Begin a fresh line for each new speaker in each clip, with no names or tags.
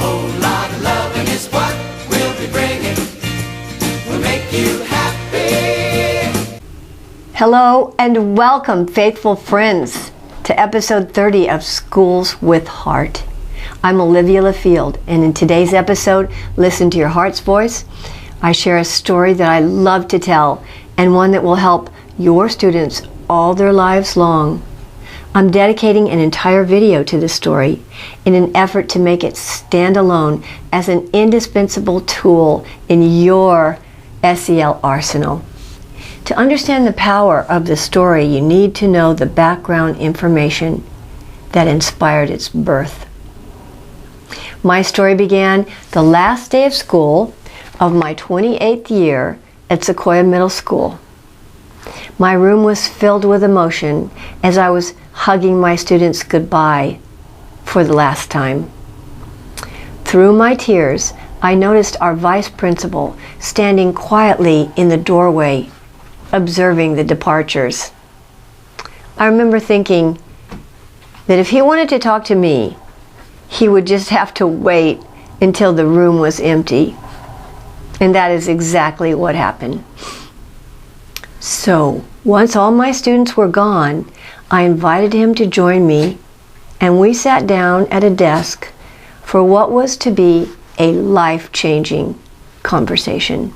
whole lot of loving is what we'll be bringing. We'll make you happy.
Hello and welcome, faithful friends, to episode 30 of Schools with Heart. I'm Olivia LaField, and in today's episode, Listen to Your Heart's Voice, I share a story that I love to tell and one that will help your students all their lives long. I'm dedicating an entire video to this story in an effort to make it stand alone as an indispensable tool in your SEL arsenal. To understand the power of the story, you need to know the background information that inspired its birth. My story began the last day of school of my 28th year at Sequoia Middle School. My room was filled with emotion as I was hugging my students goodbye for the last time. Through my tears, I noticed our vice principal standing quietly in the doorway, observing the departures. I remember thinking that if he wanted to talk to me, he would just have to wait until the room was empty. And that is exactly what happened. So, once all my students were gone, I invited him to join me, and we sat down at a desk for what was to be a life-changing conversation.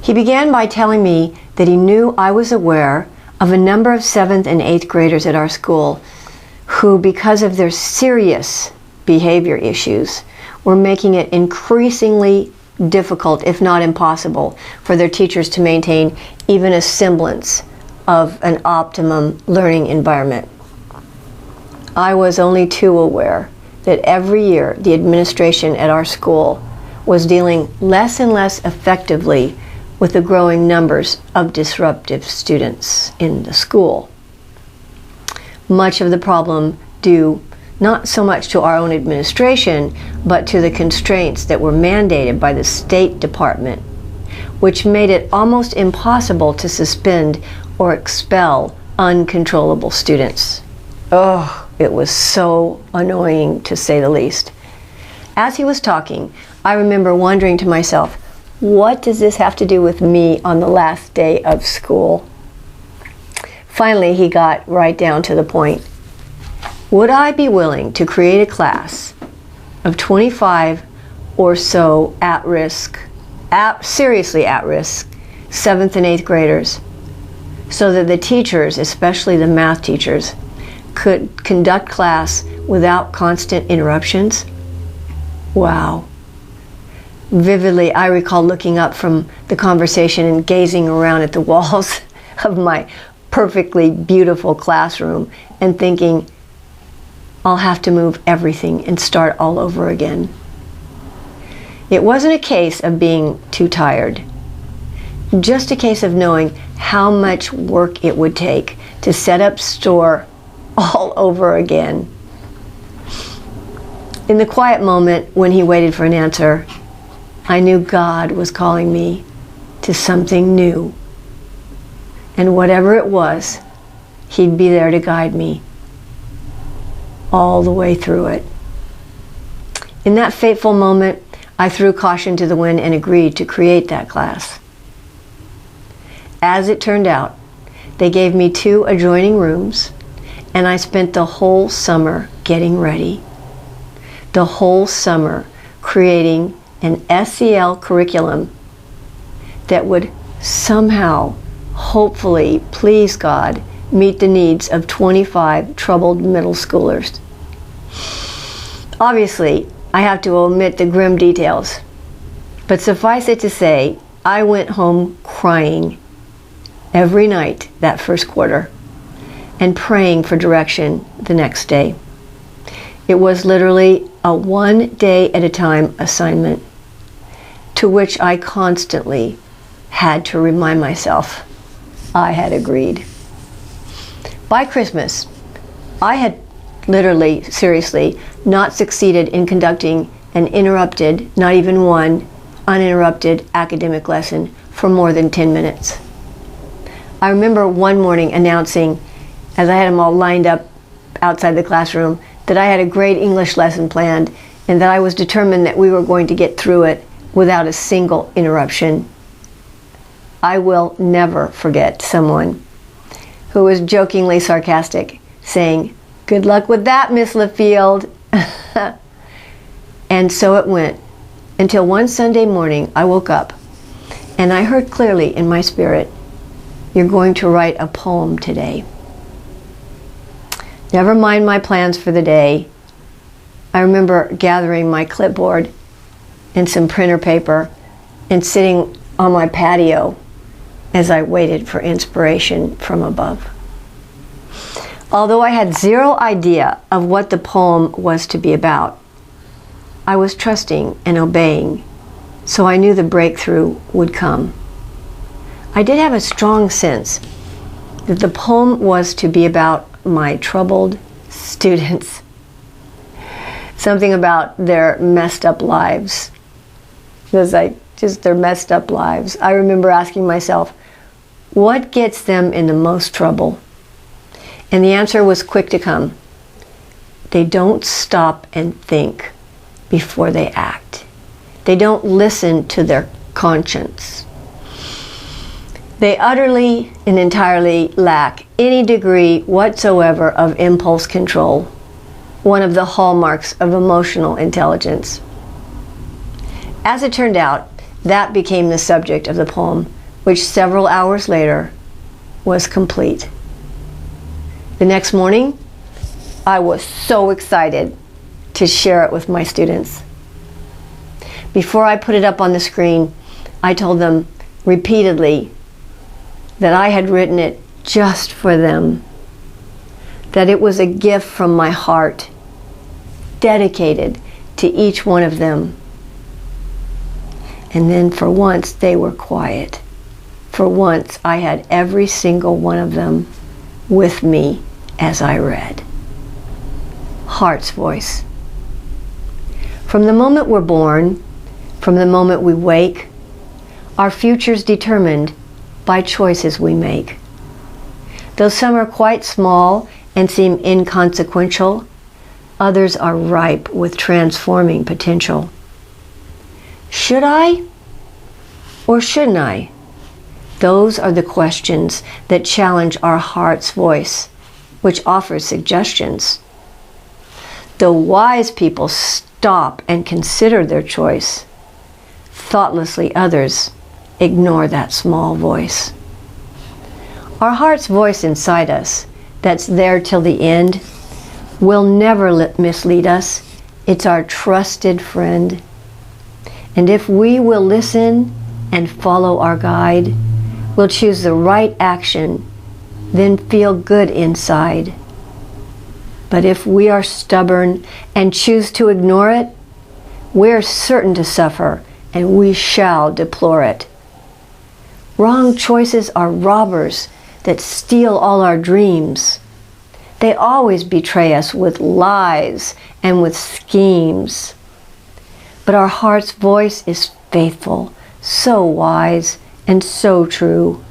He began by telling me that he knew I was aware of a number of 7th and 8th graders at our school who, because of their serious behavior issues, were making it increasingly difficult, if not impossible, for their teachers to maintain even a semblance of an optimum learning environment. I was only too aware that every year the administration at our school was dealing less and less effectively with the growing numbers of disruptive students in the school. Much of the problem due not so much to our own administration, but to the constraints that were mandated by the State Department, which made it almost impossible to suspend or expel uncontrollable students. Oh, it was so annoying, to say the least. As he was talking, I remember wondering to myself, what does this have to do with me on the last day of school? Finally, he got right down to the point. Would I be willing to create a class of 25 or so seriously at-risk 7th and 8th graders, so that the teachers, especially the math teachers, could conduct class without constant interruptions? Wow. Vividly, I recall looking up from the conversation and gazing around at the walls of my perfectly beautiful classroom and thinking, I'll have to move everything and start all over again. It wasn't a case of being too tired, just a case of knowing how much work it would take to set up store all over again. In the quiet moment when he waited for an answer, I knew God was calling me to something new. And whatever it was, He'd be there to guide me all the way through it. In that fateful moment, I threw caution to the wind and agreed to create that class. As it turned out, they gave me 2 adjoining rooms, and I spent the whole summer getting ready. The whole summer creating an SEL curriculum that would somehow, hopefully, please God, meet the needs of 25 troubled middle schoolers. Obviously, I have to omit the grim details, but suffice it to say, I went home crying every night that first quarter and praying for direction the next day. It was literally a 1 day at a time assignment to which I constantly had to remind myself I had agreed. By Christmas, I had literally, seriously, not succeeded in conducting an interrupted, not even one uninterrupted academic lesson for more than 10 minutes. I remember one morning announcing, as I had them all lined up outside the classroom, that I had a great English lesson planned and that I was determined that we were going to get through it without a single interruption. I will never forget someone who was jokingly sarcastic, saying, "Good luck with that, Miss LaField." And so it went, until one Sunday morning I woke up and I heard clearly in my spirit, "You're going to write a poem today." Never mind my plans for the day. I remember gathering my clipboard and some printer paper and sitting on my patio as I waited for inspiration from above. Although I had zero idea of what the poem was to be about, I was trusting and obeying, so I knew the breakthrough would come. I did have a strong sense that the poem was to be about my troubled students. Something about their messed up lives. It was like just their messed up lives. I remember asking myself, what gets them in the most trouble? And the answer was quick to come. They don't stop and think before they act. They don't listen to their conscience. They utterly and entirely lack any degree whatsoever of impulse control, one of the hallmarks of emotional intelligence. As it turned out, that became the subject of the poem, which several hours later was complete. The next morning, I was so excited to share it with my students. Before I put it up on the screen, I told them repeatedly that I had written it just for them, that it was a gift from my heart, dedicated to each one of them. And then for once they were quiet. For once I had every single one of them with me as I read. Heart's voice. From the moment we're born, from the moment we wake, our future's determined by choices we make. Though some are quite small and seem inconsequential, others are ripe with transforming potential. Should I or shouldn't I? Those are the questions that challenge our heart's voice, which offers suggestions. Though wise people stop and consider their choice, thoughtlessly others ignore that small voice. Our heart's voice inside us, that's there till the end, will never mislead us. It's our trusted friend. And if we will listen and follow our guide, we'll choose the right action, then feel good inside. But if we are stubborn and choose to ignore it, we're certain to suffer, and we shall deplore it. Wrong choices are robbers that steal all our dreams. They always betray us with lies and with schemes. But our heart's voice is faithful, so wise and so true.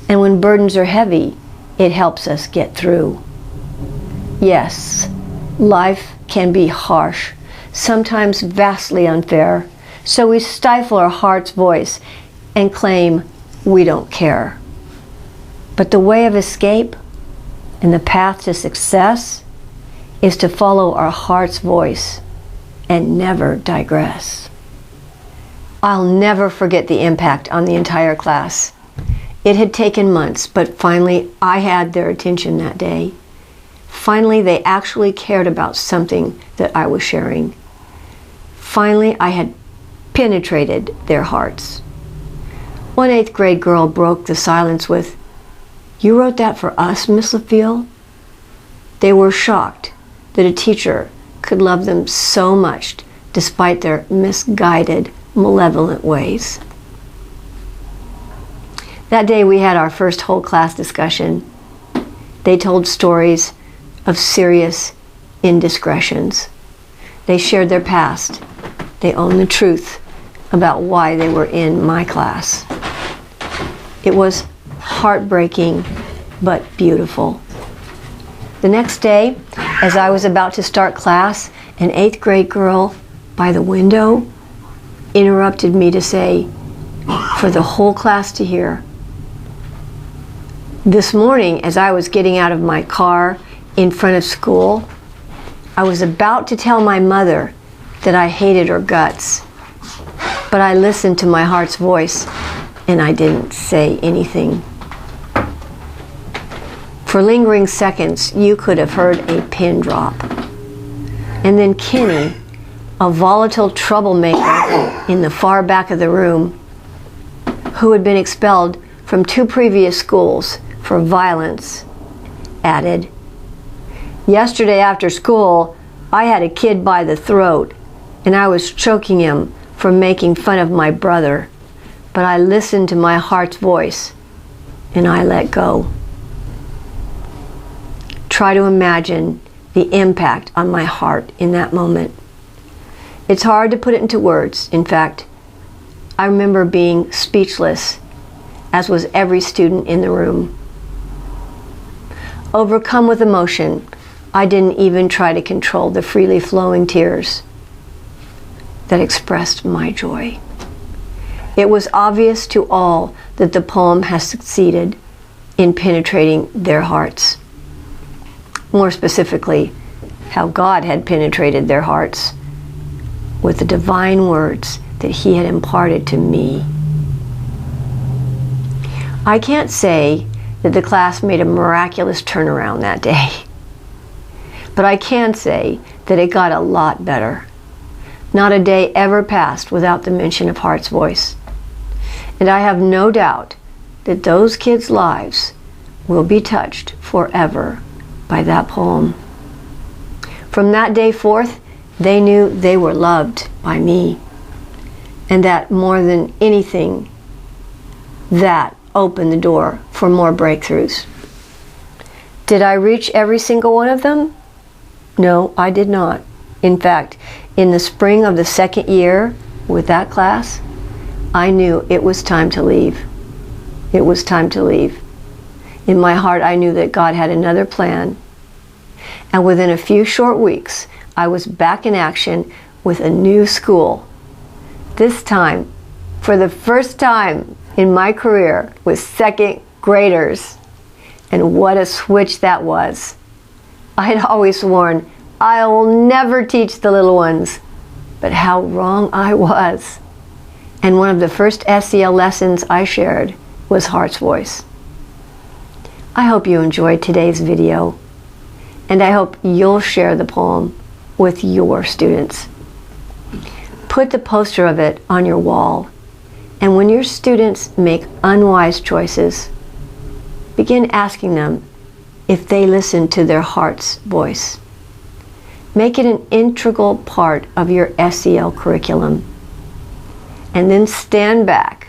And when burdens are heavy, it helps us get through. Yes, life can be harsh, sometimes vastly unfair. So we stifle our heart's voice and claim we don't care. But the way of escape and the path to success is to follow our heart's voice and never digress. I'll never forget the impact on the entire class. It had taken months, but finally I had their attention that day. Finally, they actually cared about something that I was sharing. Finally, I had penetrated their hearts. One 8th grade girl broke the silence with, "You wrote that for us, Miss LaField?" They were shocked that a teacher could love them so much despite their misguided, malevolent ways. That day we had our first whole class discussion. They told stories of serious indiscretions. They shared their past. They owned the truth about why they were in my class. It was heartbreaking but beautiful. The next day, as I was about to start class, an 8th grade girl by the window interrupted me to say, for the whole class to hear, this morning as I was getting out of my car in front of school, I was about to tell my mother that I hated her guts, but I listened to my heart's voice and I didn't say anything. For lingering seconds, you could have heard a pin drop. And then Kenny, a volatile troublemaker in the far back of the room, who had been expelled from 2 previous schools for violence, added, yesterday after school, I had a kid by the throat, and I was choking him for making fun of my brother, but I listened to my heart's voice, and I let go. Try to imagine the impact on my heart in that moment. It's hard to put it into words. In fact, I remember being speechless, as was every student in the room. Overcome with emotion, I didn't even try to control the freely flowing tears that expressed my joy. It was obvious to all that the poem has succeeded in penetrating their hearts. More specifically, how God had penetrated their hearts with the divine words that He had imparted to me. I can't say that the class made a miraculous turnaround that day, but I can say that it got a lot better. Not a day ever passed without the mention of Heart's Voice. And I have no doubt that those kids' lives will be touched forever by that poem. From that day forth, they knew they were loved by me, and that more than anything, that opened the door for more breakthroughs. Did I reach every single one of them? No, I did not. In fact, in the spring of the 2nd year with that class, I knew it was time to leave. It was time to leave. In my heart, I knew that God had another plan. And within a few short weeks, I was back in action with a new school. This time, for the first time in my career, with 2nd graders. And what a switch that was. I had always sworn, I will never teach the little ones. But how wrong I was. And one of the first SEL lessons I shared was Heart's Voice. I hope you enjoyed today's video, and I hope you'll share the poem with your students. Put the poster of it on your wall, and when your students make unwise choices, begin asking them if they listen to their heart's voice. Make it an integral part of your SEL curriculum. And then stand back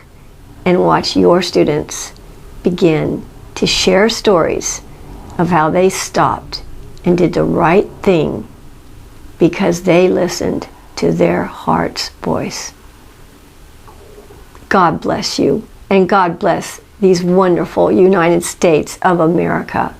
and watch your students begin to share stories of how they stopped and did the right thing because they listened to their heart's voice. God bless you, and God bless these wonderful United States of America.